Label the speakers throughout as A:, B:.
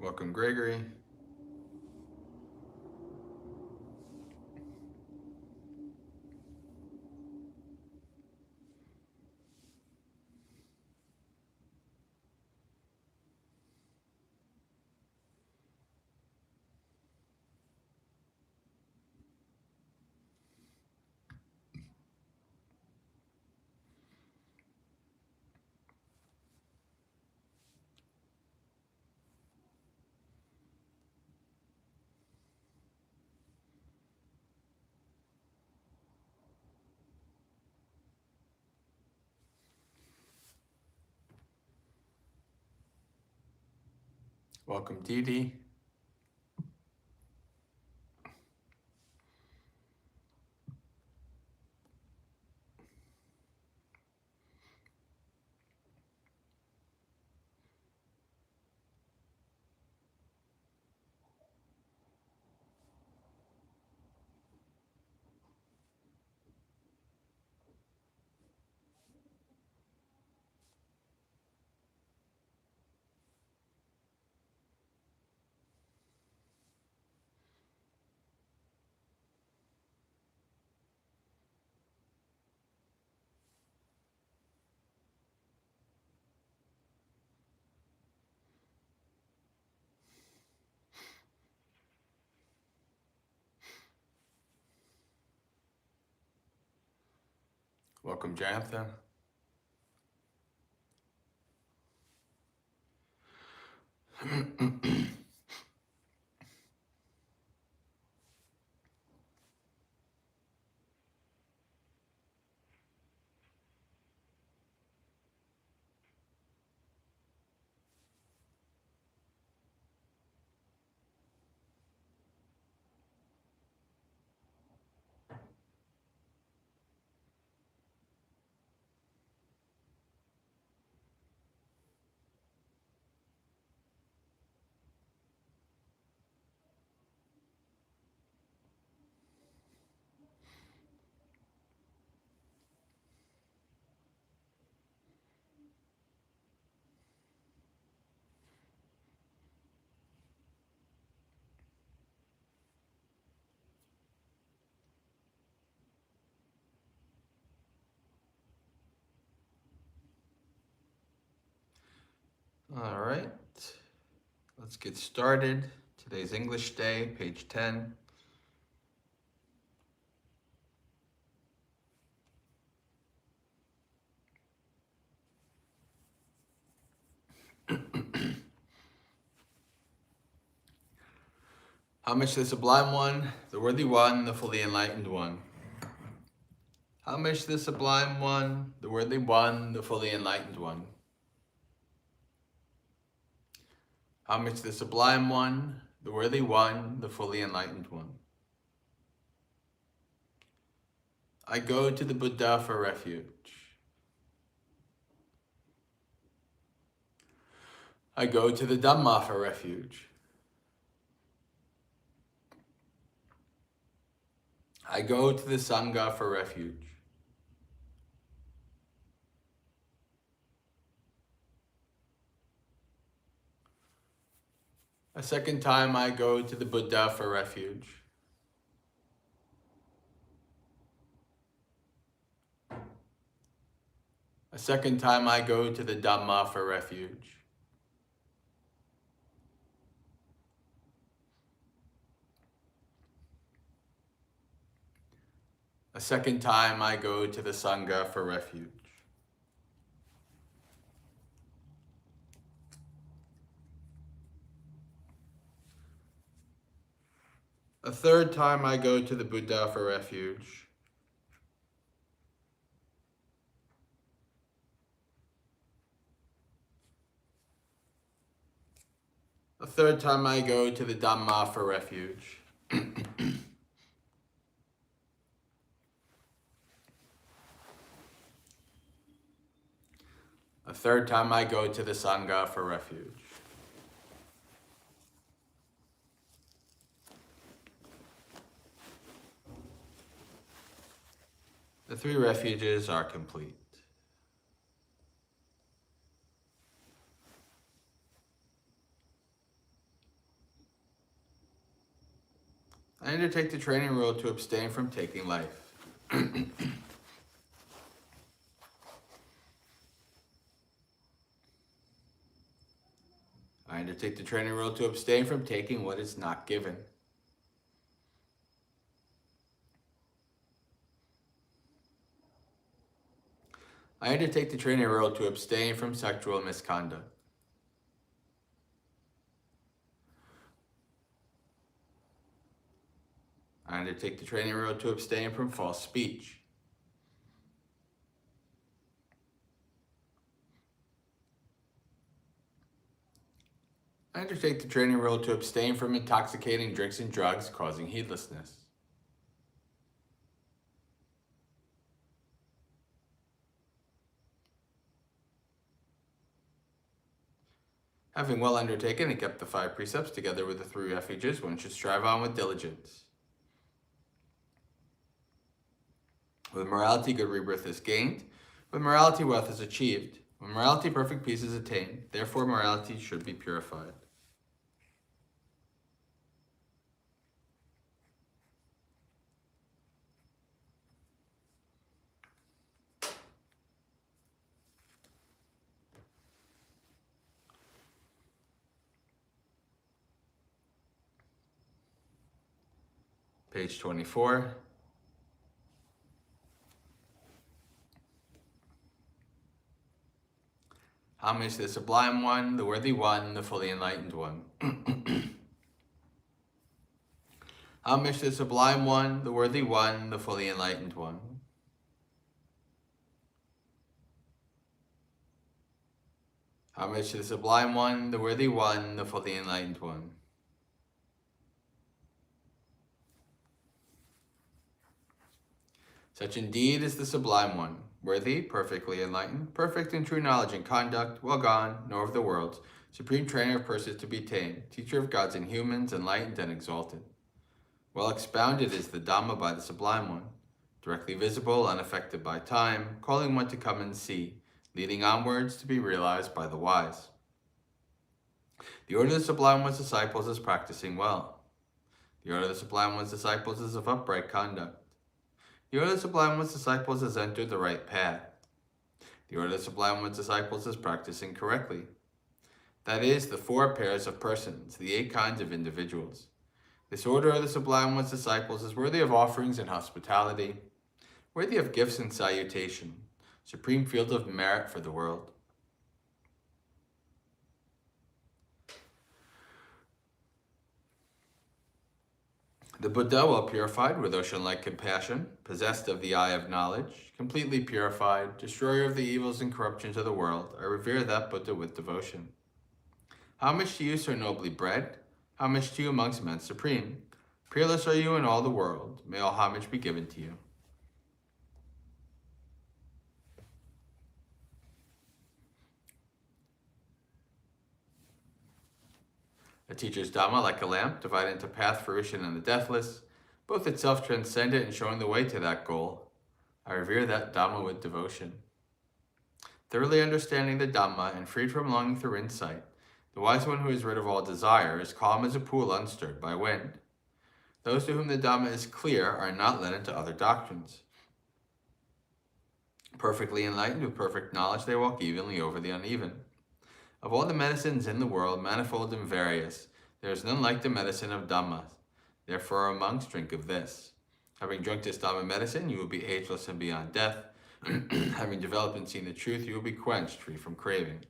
A: Welcome, Gregory. Welcome, Dee. Welcome, Jantha. All right, let's get started. Today's English Day, page 10. Homage to the Sublime One, the Worthy One, the Fully Enlightened One. Homage to the Sublime One, the Worthy One, the Fully Enlightened One. Homage to the Sublime One, the Worthy One, the Fully Enlightened One. I go to the Buddha for refuge. I go to the Dhamma for refuge. I go to the Sangha for refuge. A second time I go to the Buddha for refuge. A second time I go to the Dhamma for refuge. A second time I go to the Sangha for refuge. A third time I go to the Buddha for refuge. A third time I go to the Dhamma for refuge. A third time I go to the Sangha for refuge. The 3 refuges are complete. I undertake the training rule to abstain from taking life. I undertake the training rule to abstain from taking what is not given. I undertake the training rule to abstain from sexual misconduct. I undertake the training rule to abstain from false speech. I undertake the training rule to abstain from intoxicating drinks and drugs causing heedlessness. Having well undertaken and kept the 5 precepts together with the 3 refuges, one should strive on with diligence. With morality, good rebirth is gained. With morality, wealth is achieved. With morality, perfect peace is attained. Therefore, morality should be purified. Page 24. Homage to the Sublime One, the Worthy One, the Fully Enlightened One. Homage to the Sublime One, the Worthy One, the Fully Enlightened One. Homage to the Sublime One, the Worthy One, the Fully Enlightened One. Such indeed is the Sublime One, worthy, perfectly enlightened, perfect in true knowledge and conduct, well gone, nor of the worlds, supreme trainer of persons to be tamed, teacher of gods and humans, enlightened and exalted. Well expounded is the Dhamma by the Sublime One, directly visible, unaffected by time, calling one to come and see, leading onwards to be realized by the wise. The order of the Sublime One's disciples is practicing well. The order of the Sublime One's disciples is of upright conduct. The order of the Sublime One's disciples has entered the right path. The order of the Sublime One's disciples is practicing correctly. That is, the 4 pairs of persons, the 8 kinds of individuals. This order of the Sublime One's disciples is worthy of offerings and hospitality, worthy of gifts and salutation, supreme field of merit for the world. The Buddha, well purified with ocean-like compassion, possessed of the eye of knowledge, completely purified, destroyer of the evils and corruptions of the world, I revere that Buddha with devotion. Homage to you, so nobly bred. Homage to you amongst men supreme. Peerless are you in all the world. May all homage be given to you. A teacher's Dhamma, like a lamp, divided into path, fruition, and the deathless, both itself transcendent and showing the way to that goal. I revere that Dhamma with devotion. Thoroughly understanding the Dhamma and freed from longing through insight, The wise one who is rid of all desire is calm as a pool unstirred by wind. Those to whom the Dhamma is clear are not led into other doctrines. Perfectly enlightened with perfect knowledge, they walk evenly over the uneven. Of all the medicines in the world, manifold and various, there is none like the medicine of Dhamma. Therefore, O monks, drink of this. Having drunk this Dhamma medicine, you will be ageless and beyond death. Having developed and seen the truth, you will be quenched, free from craving.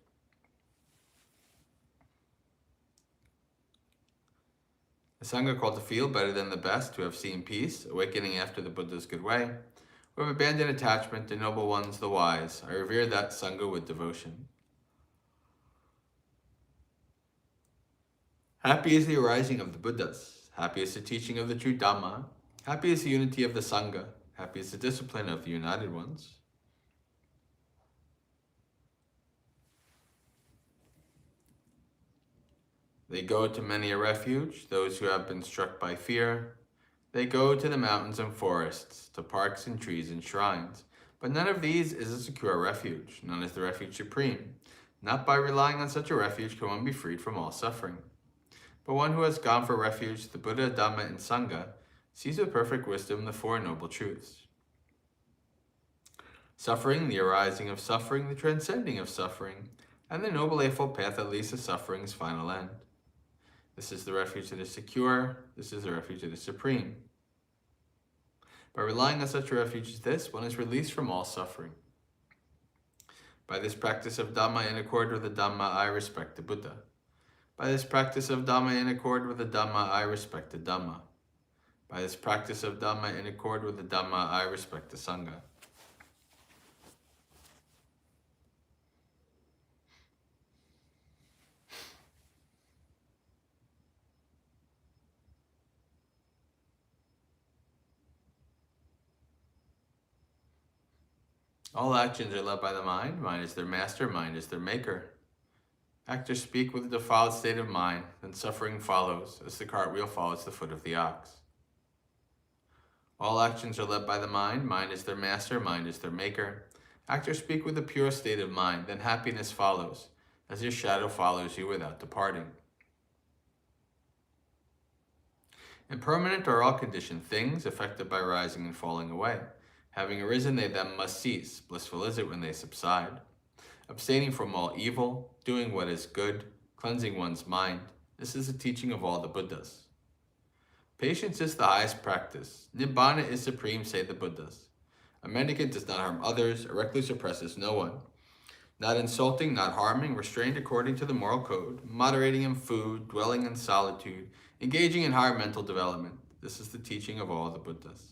A: The Sangha called to feel better than the best, to have seen peace, awakening after the Buddha's good way, who have abandoned attachment, the noble ones, the wise. I revere that Sangha with devotion. Happy is the arising of the Buddhas. Happy is the teaching of the true Dhamma. Happy is the unity of the Sangha. Happy is the discipline of the united ones. They go to many a refuge, those who have been struck by fear. They go to the mountains and forests, to parks and trees and shrines. But none of these is a secure refuge. None is the refuge supreme. Not by relying on such a refuge can one be freed from all suffering. But one who has gone for refuge, the Buddha, Dhamma, and Sangha, sees with perfect wisdom the Four Noble Truths. Suffering, the arising of suffering, the transcending of suffering, and the Noble Eightfold Path that leads to suffering's final end. This is the refuge that is secure. This is the refuge that is supreme. By relying on such a refuge as this, one is released from all suffering. By this practice of Dhamma in accord with the Dhamma, I respect the Buddha. By this practice of Dhamma in accord with the Dhamma, I respect the Dhamma. By this practice of Dhamma in accord with the Dhamma, I respect the Sangha. All actions are led by the mind. Mind is their master, mind is their maker. Actors speak with a defiled state of mind, then suffering follows, as the cartwheel follows the foot of the ox. All actions are led by the mind. Mind is their master, mind is their maker. Actors speak with a pure state of mind, then happiness follows, as your shadow follows you without departing. Impermanent are all conditioned things, affected by rising and falling away. Having arisen, they then must cease. Blissful is it when they subside. Abstaining from all evil, doing what is good, cleansing one's mind. This is the teaching of all the Buddhas. Patience is the highest practice. Nibbana is supreme, say the Buddhas. A mendicant does not harm others, a recluse oppresses no one. Not insulting, not harming, restrained according to the moral code, moderating in food, dwelling in solitude, engaging in higher mental development. This is the teaching of all the Buddhas.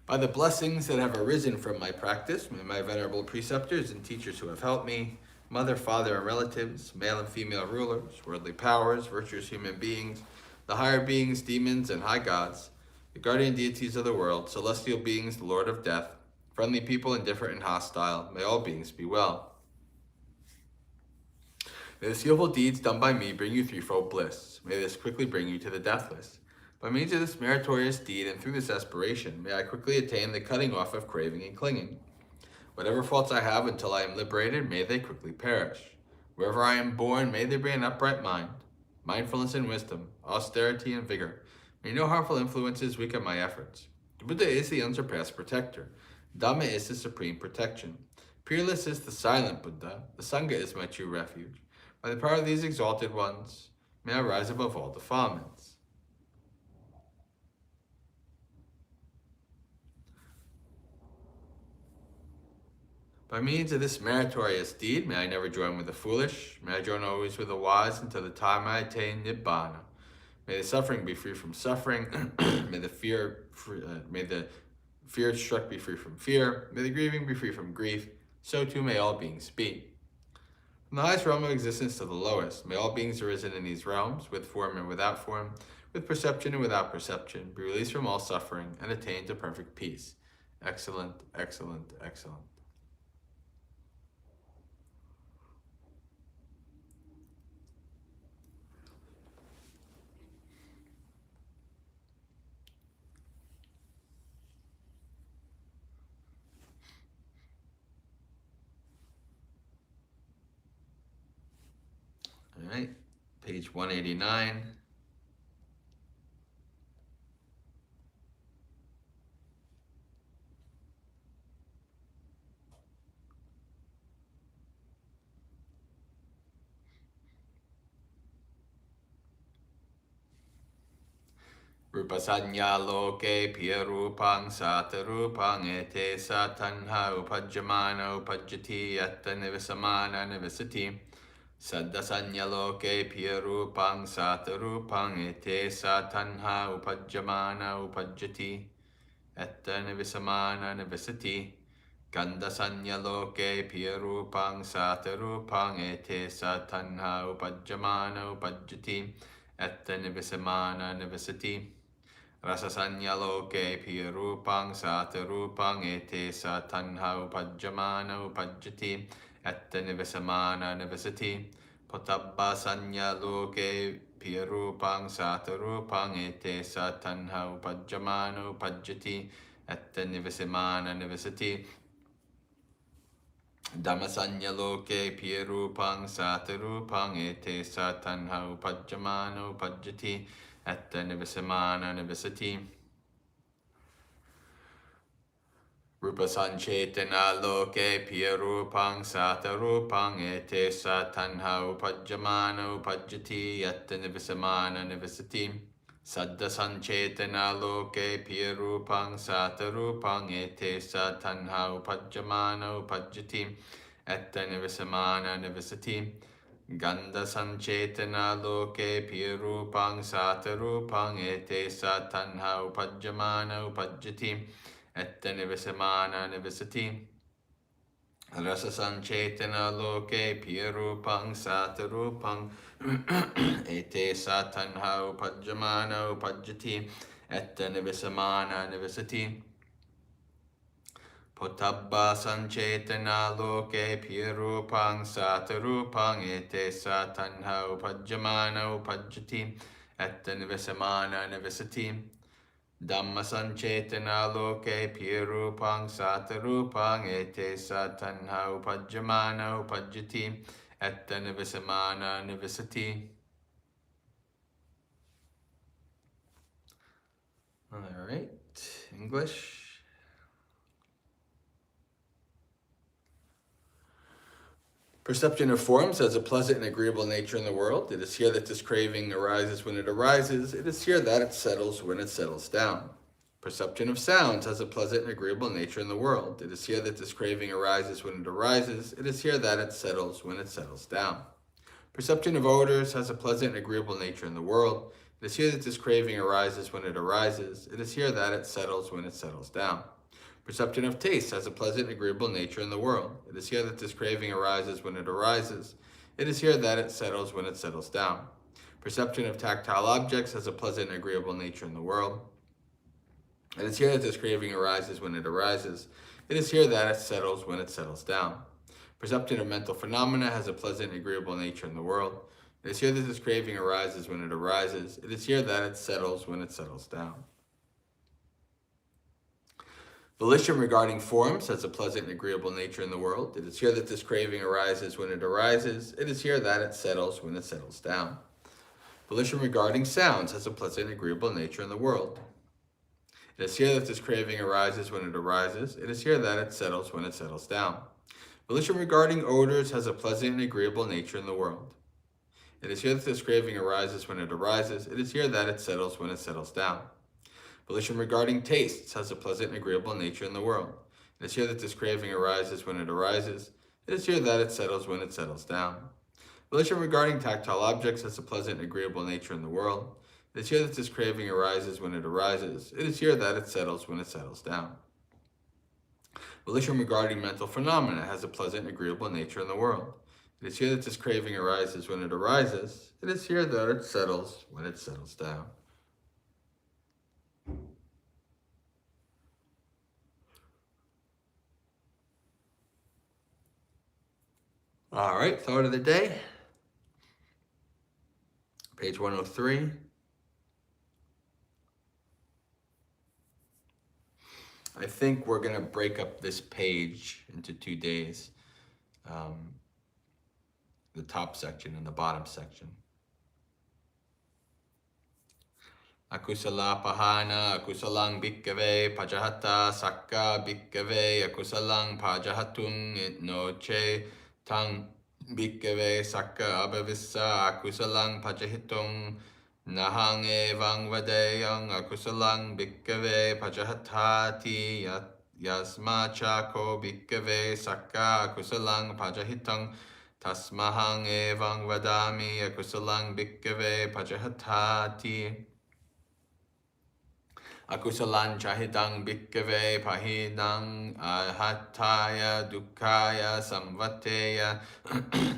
A: By the blessings that have arisen from my practice, may my venerable preceptors and teachers who have helped me, mother, father, and relatives, male and female rulers, worldly powers, virtuous human beings, the higher beings, demons, and high gods, the guardian deities of the world, celestial beings, the Lord of death, friendly people, indifferent and hostile, may all beings be well. May the skillful deeds done by me bring you threefold bliss. May this quickly bring you to the deathless. By means of this meritorious deed and through this aspiration, may I quickly attain the cutting off of craving and clinging. Whatever faults I have until I am liberated, may they quickly perish. Wherever I am born, may there be an upright mind, mindfulness and wisdom, austerity and vigor. May no harmful influences weaken my efforts. The Buddha is the unsurpassed protector. Dhamma is the supreme protection. Peerless is the silent Buddha. The Sangha is my true refuge. By the power of these exalted ones, may I rise above all defilements. By means of this meritorious deed, may I never join with the foolish, may I join always with the wise until the time I attain Nibbana. May the suffering be free from suffering, may the fear struck be free from fear, may the grieving be free from grief, so too may all beings be. From the highest realm of existence to the lowest, may all beings arisen in these realms, with form and without form, with perception and without perception, be released from all suffering and attain to perfect peace. Excellent, excellent, excellent. right, page 189. Rupasanya loke piyarupang satarupang ete satanha upajamana upajjati yatta nivisamana nivisati. Saddasanya loke piyarupang satarupang ete satanha upajamana upajjati yatta nivisamana nivisati. Gandasanya loke piyarupang satarupang ete satanha upajamana upajjati yatta nivisamana nivisati. Rasasanya loke piyarupang satarupang ete satanha upajamana upajjati etta nivasamana nivasati. Potabba sanya loke piyarupang satarupang ete satanha upajamana upajjati etta nivasamana nivasati. Dhammasanya loke piyarupang satarupang ete satanha upajamana upajjati etta nivasamana nivasati. Rupa sanchetana loke piyarupang satarupang ete satanha upajamana upajjati etta nivasamana nivasati. Saddha sanchetana loke piyarupang satarupang ete satanha upajamana upajjati etta nivasamana nivasati. Gandha sanchetana loke piyarupang satarupang ete satanha upajamana upajjati etta nivasamana nivasati. Rasa sanchetana loke piyarupang satarupang ete satanha upajamana upajjati etta nivasamana nivasati. Potabba sanchetana loke piyarupang satarupang ete satanha upajamana upajjati etta nivasamana nivasati. Dhamma sanchetana loke piyarupang satarupang ete satanha upajamana upajjati etta nivasamana nivasati. All right, English. Perception of forms has a pleasant and agreeable nature in the world. It is here that this craving arises when it arises. It is here that it settles when it settles down. Perception of sounds has a pleasant and agreeable nature in the world. It is here that this craving arises when it arises. It is here that it settles when it settles down. Perception of odors has a pleasant and agreeable nature in the world. It is here that this craving arises when it arises. It is here that it settles when it settles down. Perception of taste has a pleasant and agreeable nature in the world. It is here that this craving arises when it arises. It is here that it settles when it settles down. Perception of tactile objects has a pleasant and agreeable nature in the world. It is here that this craving arises when it arises. It is here that it settles when it settles down. Perception of mental phenomena has a pleasant and agreeable nature in the world. It is here that this craving arises when it arises. It is here that it settles when it settles down. Volition regarding forms has a pleasant and agreeable nature in the world. It is here that this craving arises when it arises. It is here that it settles when it settles down. Volition regarding sounds has a pleasant and agreeable nature in the world. It is here that this craving arises when it arises. It is here that it settles when it settles down. Volition regarding odors has a pleasant and agreeable nature in the world. It is here that this craving arises when it arises. It is here that it settles when it settles down. Volition regarding tastes has a pleasant and agreeable nature in the world. It is here that this craving arises when it arises. It is here that it settles when it settles down. Volition regarding tactile objects has a pleasant and agreeable nature in the world. It is here that this craving arises when it arises. It is here that it settles when it settles down. Volition regarding mental phenomena has a pleasant and agreeable nature in the world. It is here that this craving arises when it arises. It is here that it settles when it settles down. All right, thought of the day. Page 103. I think we're going to break up this page into 2 days. the top section and the bottom section. Akusala pahana, akusalang bhikkave, pajahata, sakka bhikkave, akusalang pajahatun itnoche, tang bhikkave, sakka abhavissa, akusalang pajahitung, nahang evang vadeyang, akusalang bhikkave, pajahatati, yasmacha ko bhikkave, sakka akusalang pajahitang, tasmahang evang vadami, akusalang bhikkave, pajahatati. Akusalan chahitang bhikkave pahinang ahataya dukkaya samvateya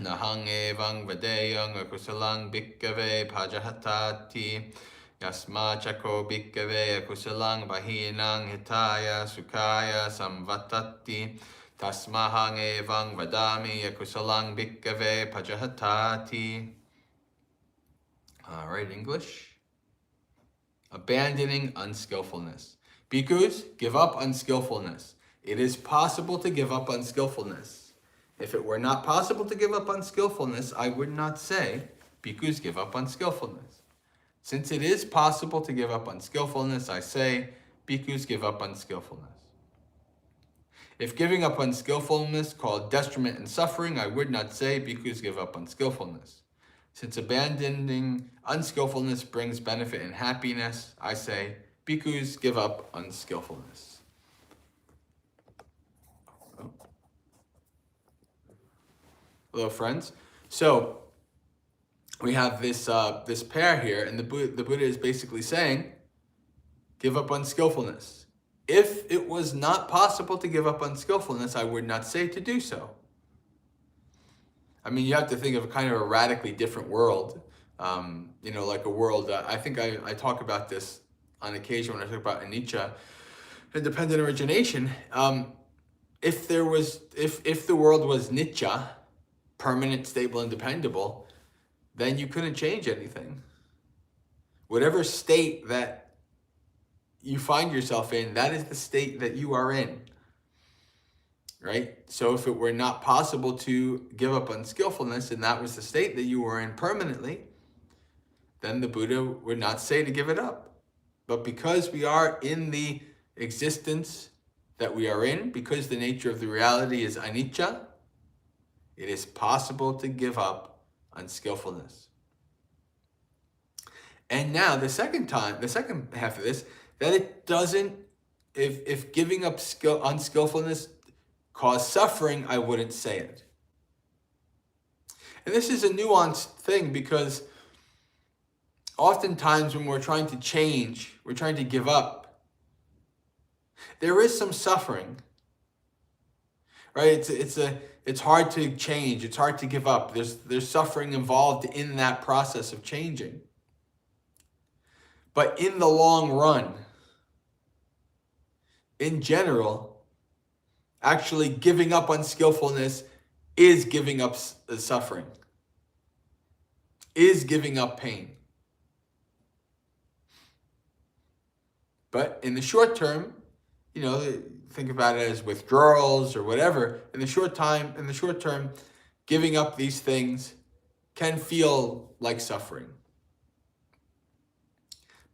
A: nahang evang vadeyang akusalang bhikkave pajahatati yasma chako bhikkave akusalang pahinang hitaya sukhaya samvatati tasmahang evang vadami akusalang bhikkave pajahatati. All right, English. Abandoning unskillfulness. Bhikkhus, give up unskillfulness. It is possible to give up unskillfulness. If it were not possible to give up unskillfulness, I would not say, bhikkhus, give up unskillfulness. Since it is possible to give up unskillfulness, I say, bhikkhus, give up unskillfulness. If giving up unskillfulness caused detriment and suffering, I would not say, bhikkhus, give up unskillfulness. Since abandoning unskillfulness brings benefit and happiness, I say, bhikkhus, give up unskillfulness. Hello, friends. So we have this pair here, and the Buddha is basically saying, give up unskillfulness. If it was not possible to give up unskillfulness, I would not say to do so. I mean, you have to think of kind of a radically different world, like a world. I think I talk about this on occasion when I talk about anicca, independent origination. If the world was nitya, permanent, stable, and dependable, then you couldn't change anything. Whatever state that you find yourself in, that is the state that you are in. Right? So if it were not possible to give up unskillfulness, and that was the state that you were in permanently, then the Buddha would not say to give it up. But because we are in the existence that we are in, because the nature of the reality is anicca, it is possible to give up unskillfulness. And now the second half of this, that it doesn't, if giving up unskillfulness cause suffering, I wouldn't say it. And this is a nuanced thing, because oftentimes when we're trying to change, we're trying to give up, there is some suffering, right? It's hard to change. It's hard to give up. There's suffering involved in that process of changing. But in the long run, in general, actually giving up unskillfulness is giving up suffering, is giving up pain. But in the short term, think about it as withdrawals or whatever. In the short term, giving up these things can feel like suffering.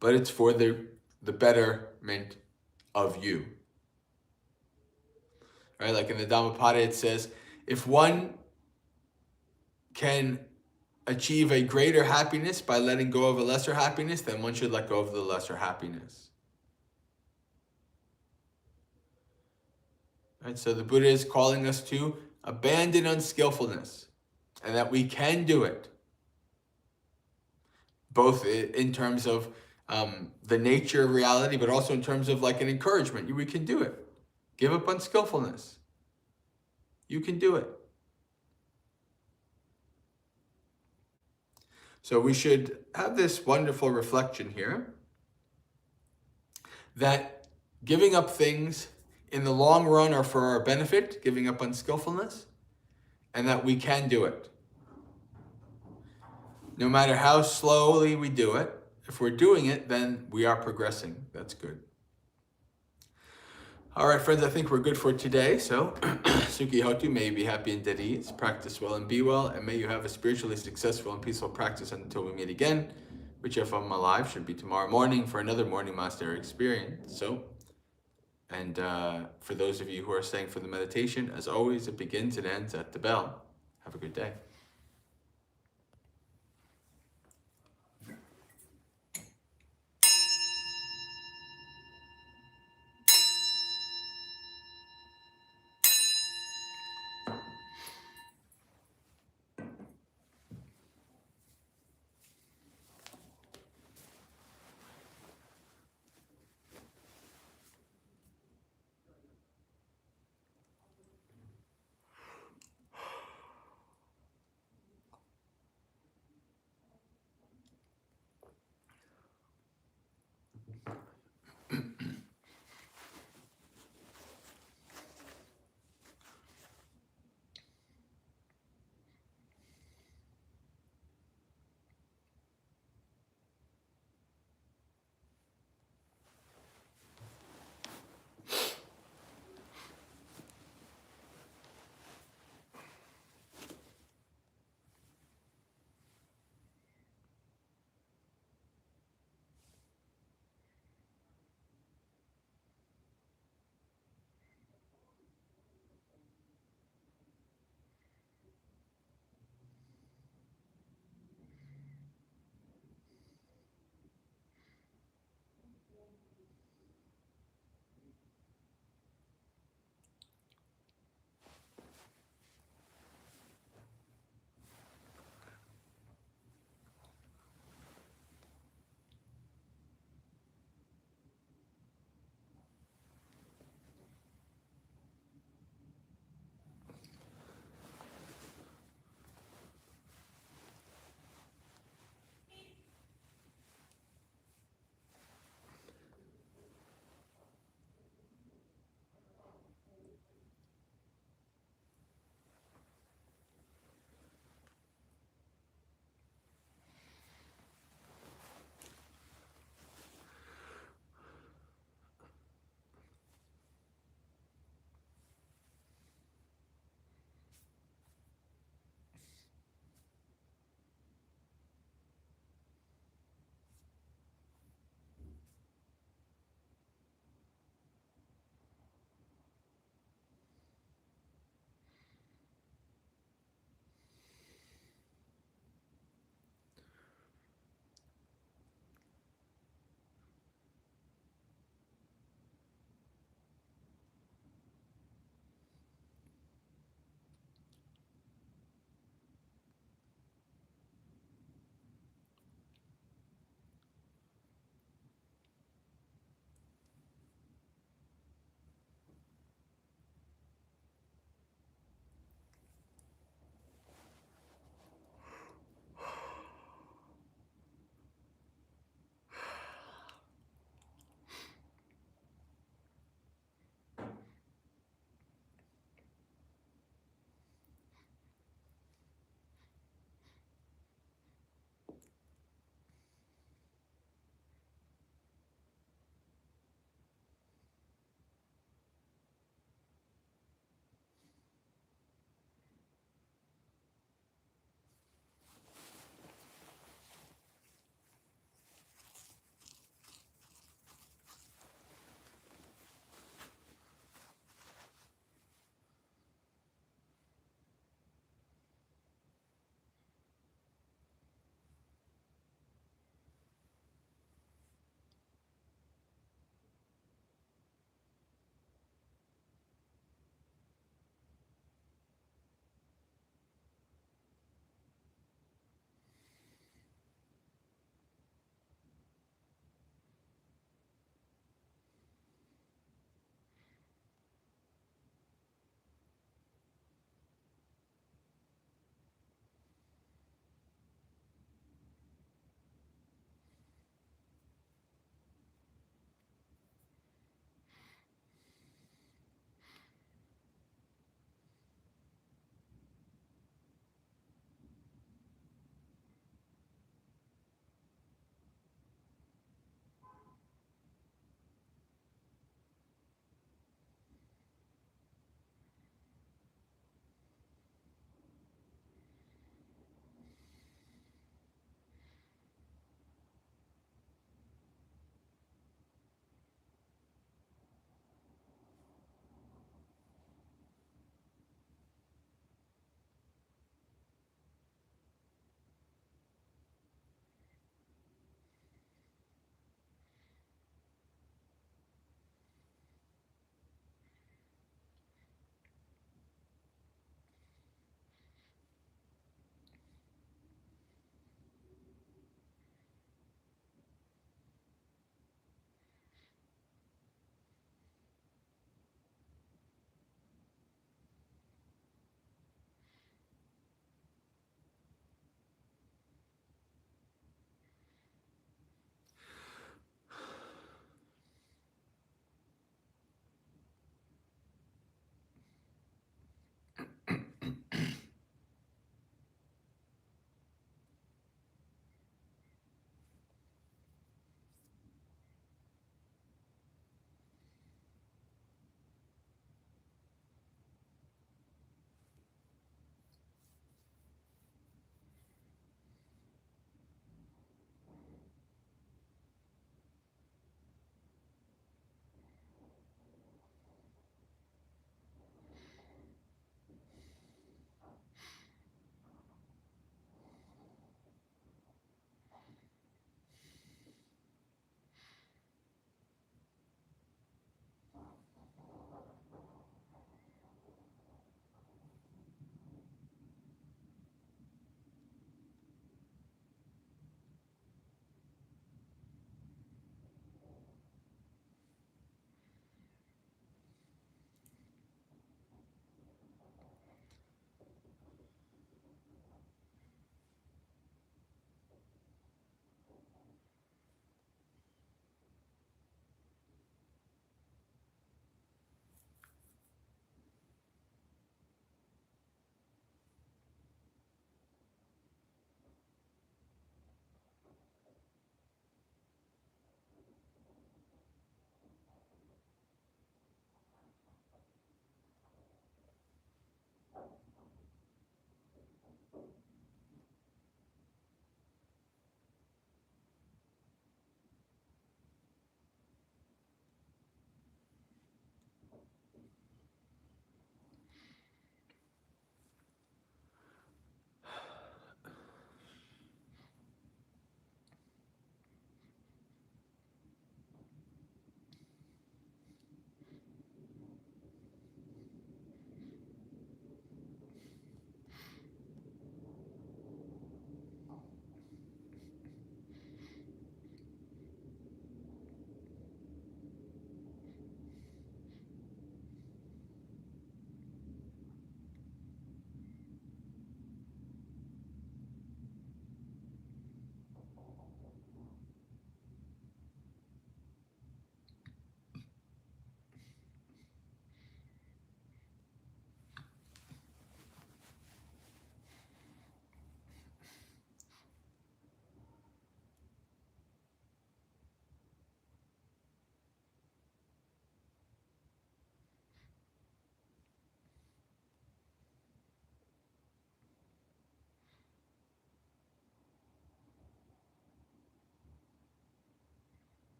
A: But it's for the betterment of you. Right? Like in the Dhammapada, it says, if one can achieve a greater happiness by letting go of a lesser happiness, then one should let go of the lesser happiness. Right? So the Buddha is calling us to abandon unskillfulness, and that we can do it, both in terms of the nature of reality, but also in terms of like an encouragement. We can do it. Give up unskillfulness. You can do it. So we should have this wonderful reflection here, that giving up things in the long run are for our benefit, giving up unskillfulness, and that we can do it. No matter how slowly we do it, if we're doing it, then we are progressing. That's good. All right, friends, I think we're good for today. So, Suki Hotu, may you be happy and at ease, practice well and be well, and may you have a spiritually successful and peaceful practice until we meet again, which if I'm alive should be tomorrow morning for another morning monastery experience. So, and for those of you who are staying for the meditation, as always, it begins and ends at the bell. Have a good day.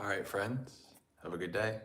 A: All right, friends, have a good day.